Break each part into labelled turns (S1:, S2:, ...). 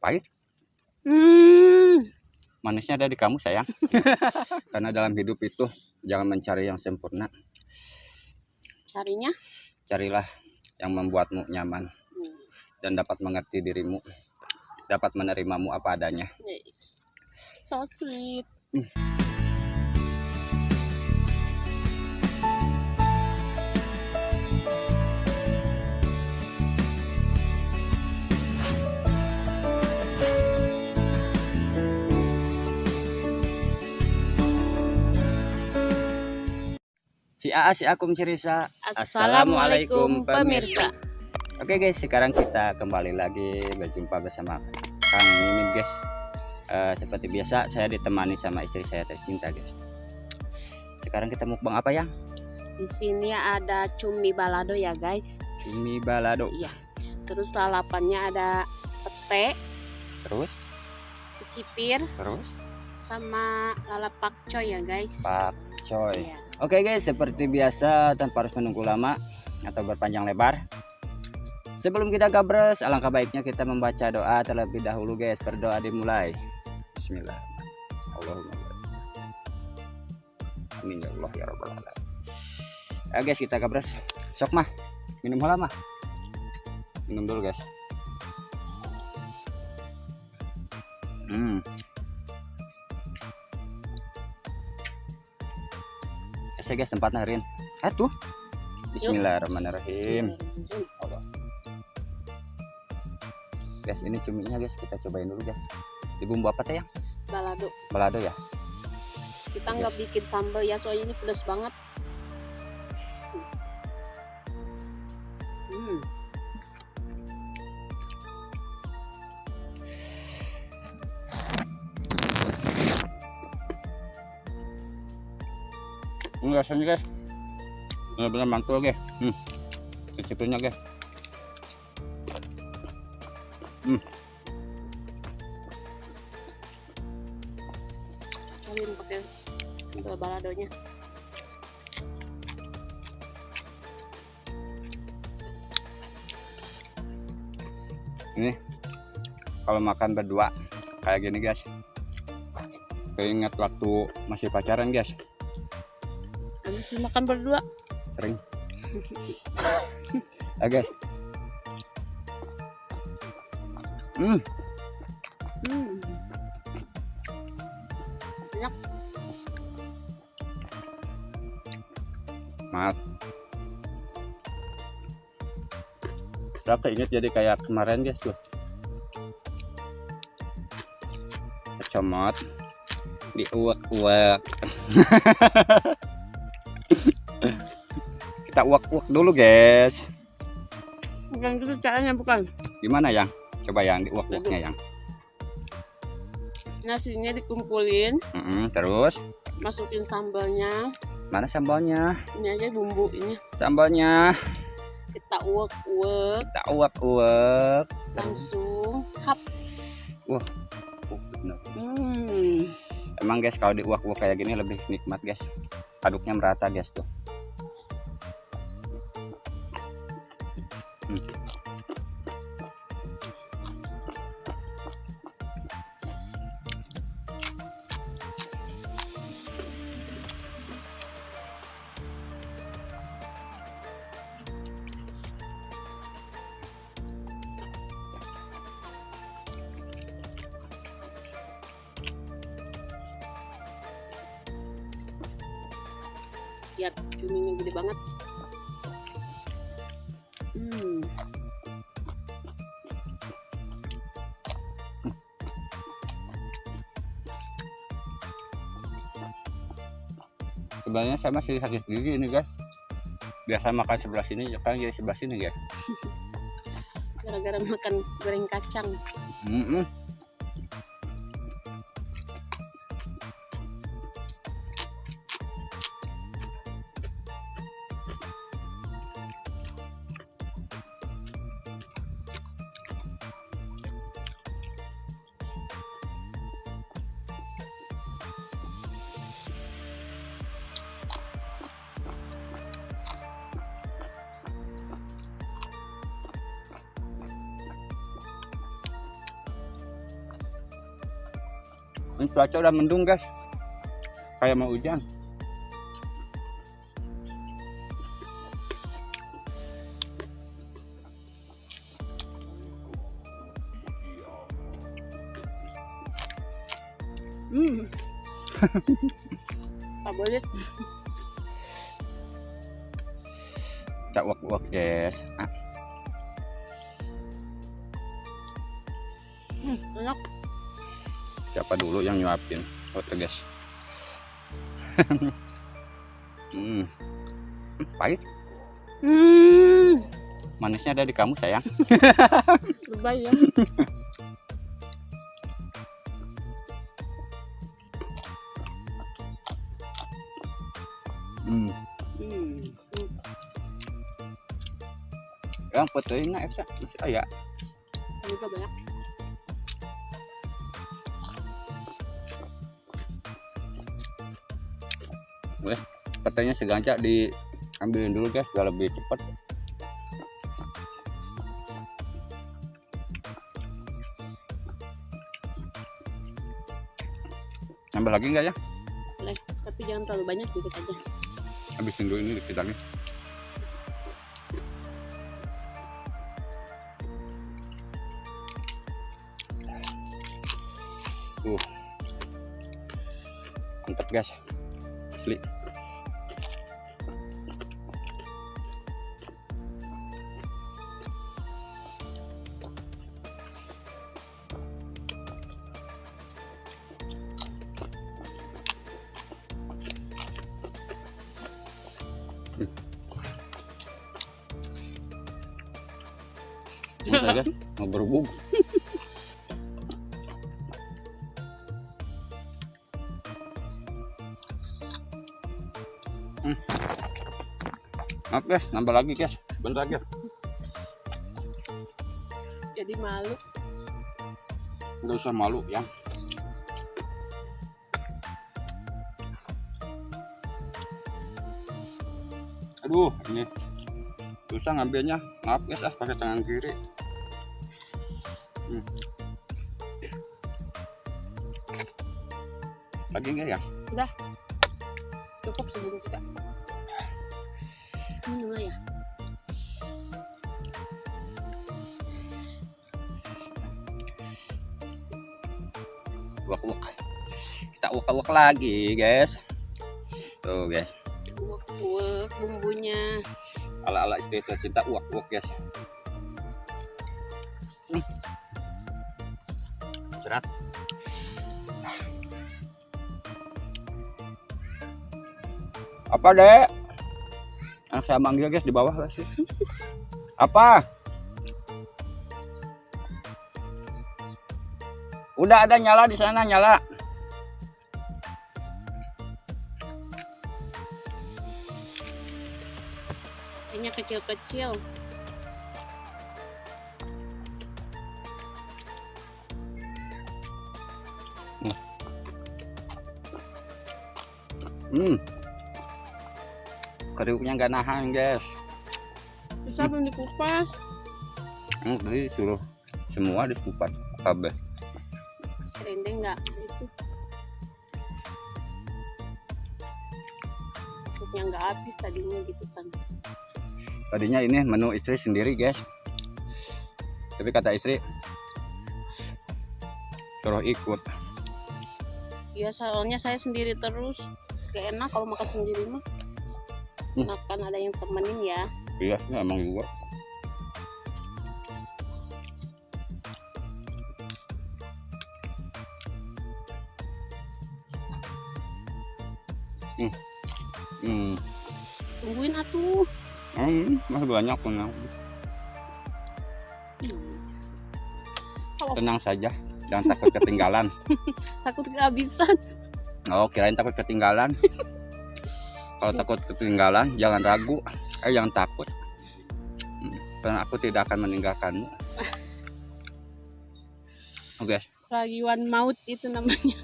S1: Pahit. Manisnya ada di kamu sayang. Karena dalam hidup itu jangan mencari yang sempurna. Carilah yang membuatmu nyaman dan dapat mengerti dirimu, dapat menerimamu apa adanya.
S2: So sweet.
S1: Si Aa, si Akum, Cirisa.
S2: Assalamualaikum pemirsa.
S1: Oke guys, sekarang kita kembali lagi berjumpa bersama Kang Mimin guys. Seperti biasa saya ditemani sama istri saya tercinta guys. Sekarang kita mukbang apa yang?
S2: Di sini ada cumi balado ya guys.
S1: Cumi balado.
S2: Iya. Terus lalapannya ada pete.
S1: Terus?
S2: Kecipir.
S1: Terus?
S2: Sama lalap pakcoy ya guys.
S1: Pakcoy.
S2: Iya.
S1: Oke guys, seperti biasa tanpa harus menunggu lama atau berpanjang lebar. Sebelum kita gabres, alangkah baiknya kita membaca doa terlebih dahulu guys. Berdoa dimulai. Bismillah. Allahumma amin ya Allah ya rabbal alamin. Ya guys, kita gabres. Sok mah. Minum heula mah. Minum dulu guys. Saya guys tempatnya Rin. Atuh. Bismillahirrahmanirrahim. Allah. Guys, ini cuminya guys, kita cobain dulu guys. Di bumbu apa teh yang?
S2: Balado.
S1: Balado ya.
S2: Kita nggak bikin sambal ya, soalnya ini pedas banget.
S1: Rasanya guys benar-benar mantul guys. Kecipirnya guys.
S2: Kalian pakai baladonya.
S1: Ini kalau makan berdua kayak gini guys, keinget waktu masih pacaran guys.
S2: Habis makan berdua
S1: Sering. Guys.
S2: Enak.
S1: Maaf. Berapa ingat jadi kayak kemarin guys tuh. Kecomot, diuak-uak. Kita uak-uak dulu guys.
S2: Bukan gitu caranya, bukan.
S1: Gimana yang? Coba yang diuak-uaknya yang.
S2: Nasinya dikumpulin.
S1: Terus
S2: Masukin sambalnya.
S1: mana sambalnya?
S2: Ini aja bumbu ini.
S1: Sambalnya.
S2: Kita uak-uak.
S1: Kita uak-uak.
S2: Langsung hap.
S1: Wah. Bener. Emang guys kalau diuak-uak kayak gini lebih nikmat guys. Aduknya merata guys tuh.
S2: Lihat cuminya gede banget.
S1: Sebenarnya saya masih sakit gigi ini guys. Biasa makan sebelah sini, sekarang jadi sebelah sini guys.
S2: Gara-gara makan goreng kacang.
S1: Ini cuaca udah mendung guys, kayak mau hujan.
S2: Favorit.
S1: Kita uak-uak guys.
S2: Enak.
S1: Siapa dulu yang nyuapin? Oke guys. Pahit. Manisnya ada di kamu sayang.
S2: Lebay ya.
S1: Yang proteinnya masih ada.
S2: Juga banyak.
S1: Boleh, proteinnya sengaja diambilin dulu guys, biar lebih cepat. Nambah lagi enggak ya?
S2: Boleh, tapi jangan terlalu banyak, dikit aja.
S1: Habisin dulu ini dikit lagi. Mantap guys, asli. Ini guys, mau berbub. Maaf guys, nambah lagi guys, bentar lagi.
S2: Jadi malu.
S1: Nggak usah malu ya. Aduh, ini susah ngambilnya. Maaf guys, pakai tangan kiri. Lagi enggak ya?
S2: Udah. Cukup sebelum kita. Minum lah ya.
S1: Uak-uak. Kita uak-uak lagi guys. Tuh guys.
S2: Uak-uak bumbunya.
S1: Ala-ala istri tercinta uak-uak guys. Berat. Apa dek? Anak saya manggil guys di bawah guys. Apa? Udah ada nyala di sana, nyala.
S2: Ini kecil-kecil.
S1: Kriuknya nggak nahan guys.
S2: Bisa belum dikupas.
S1: Tadi suruh semua dikupas kabeh.
S2: Rendeng nggak itu. Cukupnya nggak habis tadinya gitu kan.
S1: Tadinya ini menu istri sendiri guys, tapi kata istri suruh ikut.
S2: Ya soalnya saya sendiri terus, gak enak kalau makan sendiri mah. Makan ada yang temenin ya.
S1: Iya, emang juga.
S2: Tungguin atuh.
S1: Masih banyak punya. Tenang saja, jangan takut ketinggalan.
S2: Takut kehabisan.
S1: Oh, kirain takut ketinggalan. Kalau takut ketinggalan, jangan ragu, jangan takut. Karena aku tidak akan meninggalkanmu. Oh guys.
S2: Rayuan maut itu namanya.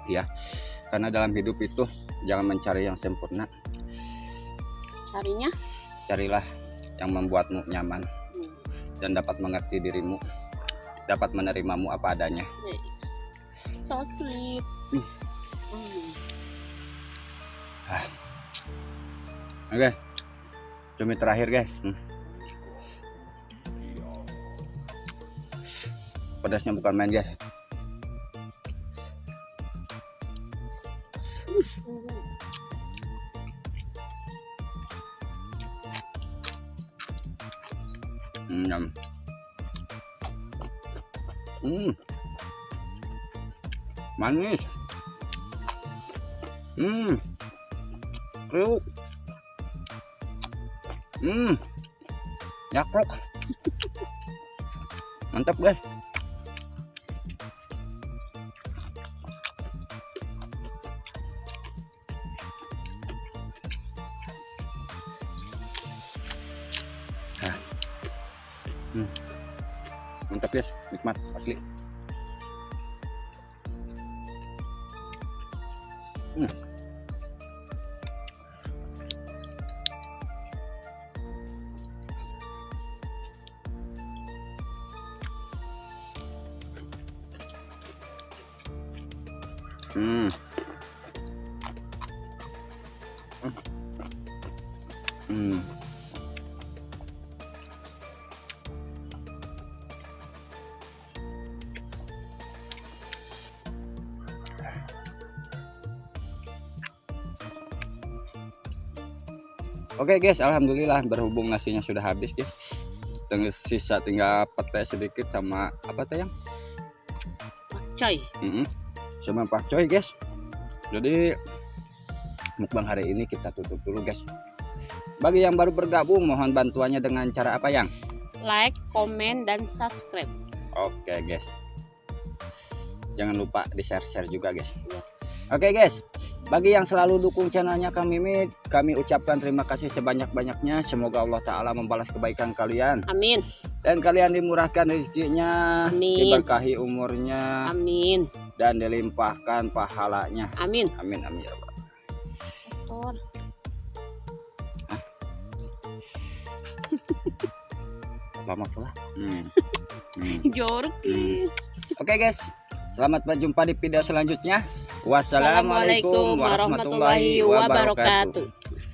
S1: Iya, karena dalam hidup itu jangan mencari yang sempurna.
S2: Carinya?
S1: Carilah yang membuatmu nyaman dan dapat mengerti dirimu. dapat menerimamu apa adanya.
S2: So sweet.
S1: Oke, cumi terakhir guys. Pedasnya bukan main guys. Manis. Kriuk. Yakrok. Mantap guys. Mantap guys, nikmat asli. Oke guys, alhamdulillah berhubung nasinya sudah habis guys. Sisa tinggal pete sedikit sama apa tuh yang?
S2: Pakcoy.
S1: Sama pakcoy guys. Jadi mukbang hari ini kita tutup dulu guys. Bagi yang baru bergabung mohon bantuannya dengan cara apa yang?
S2: Like, komen, dan subscribe.
S1: Oke guys. Jangan lupa di share juga guys. Oke guys. Bagi yang selalu dukung channelnya Kang Mimit, kami ucapkan terima kasih sebanyak-banyaknya. Semoga Allah Ta'ala membalas kebaikan kalian.
S2: Amin.
S1: Dan kalian dimurahkan rezekinya,
S2: Amin.
S1: diberkahi umurnya,
S2: Amin.
S1: dan dilimpahkan pahalanya.
S2: Amin.
S1: Amin amin ya Rabbal. Lama pula.
S2: Jorok.
S1: Oke guys, selamat berjumpa di video selanjutnya. Wassalamualaikum warahmatullahi wabarakatuh.